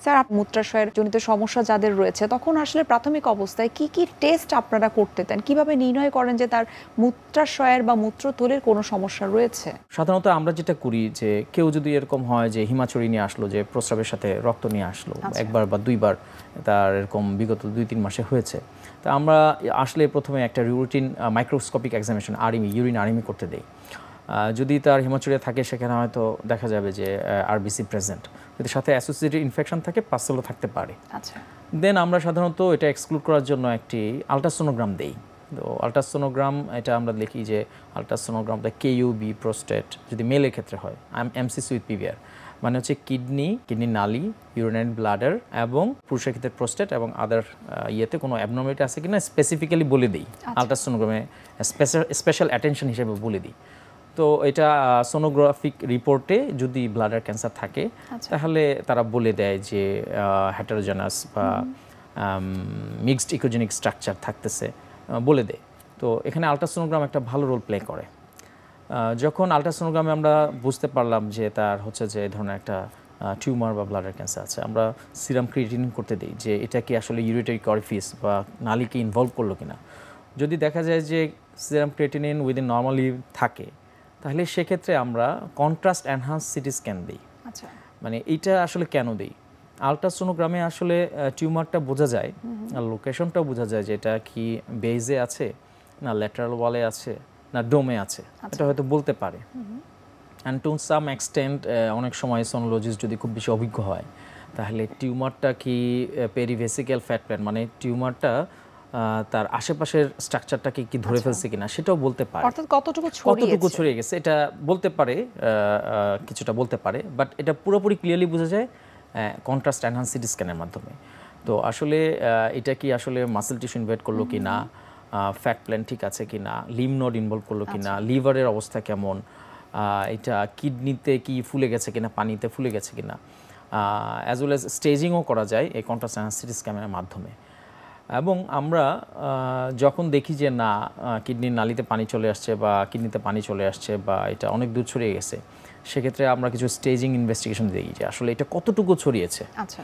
Sir, মূত্রাশয়ের জনিত সমস্যা যাদের রয়েছে তখন আসলে প্রাথমিক অবস্থায় কি কি টেস্ট আপনারা করতে দেন, কিভাবে নির্ণয় করেন যে তার মূত্রাশয়ের বা মূত্রথলির কোনো সমস্যা রয়েছে? সাধারণত আমরা যেটা করি যে কেউ যদি এরকম হয় যে হিমাচুরি নিয়ে আসলো, যে প্রস্রাবের সাথে রক্ত নিয়ে আসলো, একবার বা দুইবার তার এরকম বিগত 2-3 মাসে হয়েছে, তা আমরা আসলে প্রথমে একটা রুটিন মাইক্রোস্কোপিক এক্সামিনেশন ইউরিন আরএমই করতে দেই। যদি তার হিমাচুরিয়া থাকে সেখানে হয়তো দেখা যাবে যে আরবিসি প্রেজেন্ট, যদি সাথে অ্যাসোসিয়েটেড ইনফেকশন থাকে পাসেলও থাকতে পারে। আচ্ছা, দেন আমরা সাধারণত এটা এক্সক্লুড করার জন্য একটি আলট্রাসোনোগ্রাম দেই। তো আলট্রাসোনোগ্রাম এটা আমরা দেখি যে আলট্রাসোনোগ্রামটা কেইউবি প্রোস্টেট যদি মেলের ক্ষেত্রে হয়, এমসিসি উইথ পিভিআর, মানে হচ্ছে কিডনি নালী, ইউরিনারি ব্লাডার এবং পুরুষের ক্ষেত্রে প্রোস্টেট এবং আদার ইয়েতে কোনো অ্যাবনর্মালিটি আছে কিনা স্পেসিফিক্যালি বলে দিই, আলট্রাসোনোগ্রামে স্পেশাল অ্যাটেনশন হিসেবে বলে দিই। তো এটা সোনোগ্রাফিক রিপোর্টে যদি ব্লাডার ক্যান্সার থাকে তাহলে তারা বলে দেয় যে হেটারোজেনাস বা মিক্সড ইকোজেনিক স্ট্রাকচার থাকতেছে, বলে দেয়। তো এখানে আলট্রাসোনোগ্রাম একটা ভালো রোল প্লে করে। যখন আলট্রাসোনোগ্রামে আমরা বুঝতে পারলাম যে তার হচ্ছে যে এই ধরনের একটা টিউমার বা ব্লাডার ক্যান্সার আছে, আমরা সিরাম ক্রিয়েটিনিন করতে দিই যে এটা কি আসলে ইউরিটারি অরিফিস বা নালীকে ইনভলভ করলো কিনা। যদি দেখা যায় যে সিরাম ক্রিয়েটিনিন উইদিন নর্মালি থাকে তাহলে সেক্ষেত্রে আমরা কন্ট্রাস্ট এনহান্স সিটি স্ক্যান দিই। আচ্ছা, মানে এইটা আসলে কেন দিই, আলট্রাসোনোগ্রামে আসলে টিউমারটা বোঝা যায়, আর লোকেশনটাও বোঝা যায় যে এটা কি বেজে আছে না ল্যাটারাল ওয়ালে আছে না ডোমে আছে, এটা হয়তো বলতে পারে। অ্যান্ড টু সাম এক্সটেন্ট অনেক সময় সোনোলজিস্ট যদি খুব বেশি অভিজ্ঞ হয় তাহলে টিউমারটা কি পেরিভেসিক্যাল ফ্যাট প্ল্যান, মানে টিউমারটা তার আশেপাশের স্ট্রাকচারটাকে কি ধরে ফেলছে কিনা সেটাও বলতে পারে। অর্থাৎ কতটুকু ছড়িয়ে গেছে এটা বলতে পারে, কিছুটা বলতে পারে, বাট এটা পুরোপুরি ক্লিয়ারলি বোঝা যায় কন্ট্রাস্ট এনহান্স সিটি স্ক্যানের মাধ্যমে। তো আসলে এটা কি আসলে মাসেল টিস্যু ইনভেট করলো কি না, ফ্যাট প্ল্যান ঠিক আছে কি না, লিম নোড ইনভলভ করলো কি না, লিভারের অবস্থা কেমন, এটা কিডনিতে কি ফুলে গেছে কিনা, পানিতে ফুলে গেছে কিনা, অ্যাজ ওয়েল অ্যাজ স্টেজিংও করা যায় এই কন্ট্রাস্ট এনহান্স সিটি স্ক্যানের মাধ্যমে। এবং আমরা যখন দেখি যে না কিডনির নালীতে পানি চলে আসছে বা কিডনিতে পানি চলে আসছে বা এটা অনেক দূর ছড়িয়ে গেছে, সেক্ষেত্রে আমরা কিছু স্টেজিং ইনভেস্টিগেশন দেখি যে আসলে এটা কতটুকু ছড়িয়েছে। আচ্ছা,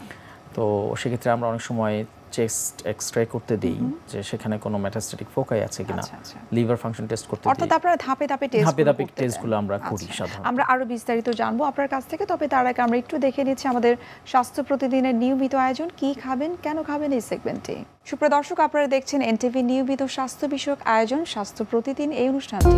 তো সেক্ষেত্রে আমরা অনেক সময় চেস্ট এক্সরে করতে দিই যে সেখানে কোনো মেটাস্ট্যাটিক ফোকাই আছে কিনা, লিভার ফাংশন টেস্ট করতে দিই। অর্থাৎ আপনারা ধাপে ধাপে টেস্টগুলো আমরা করি সাধারণত। আমরা আরো বিস্তারিত জানবো আপনার কাছ থেকে, তবে তার আগে আমরা একটু দেখে নিচ্ছি আমাদের স্বাস্থ্য প্রতিদিনের নিয়মিত আয়োজন কি খাবেন কেন খাবেন এই সেগমেন্টে। সুপ্রিয় দর্শক, আপনারা দেখছেন এনটিভি নিয়মিত স্বাস্থ্য বিষয়ক আয়োজন স্বাস্থ্য প্রতিদিন, এই অনুষ্ঠানটি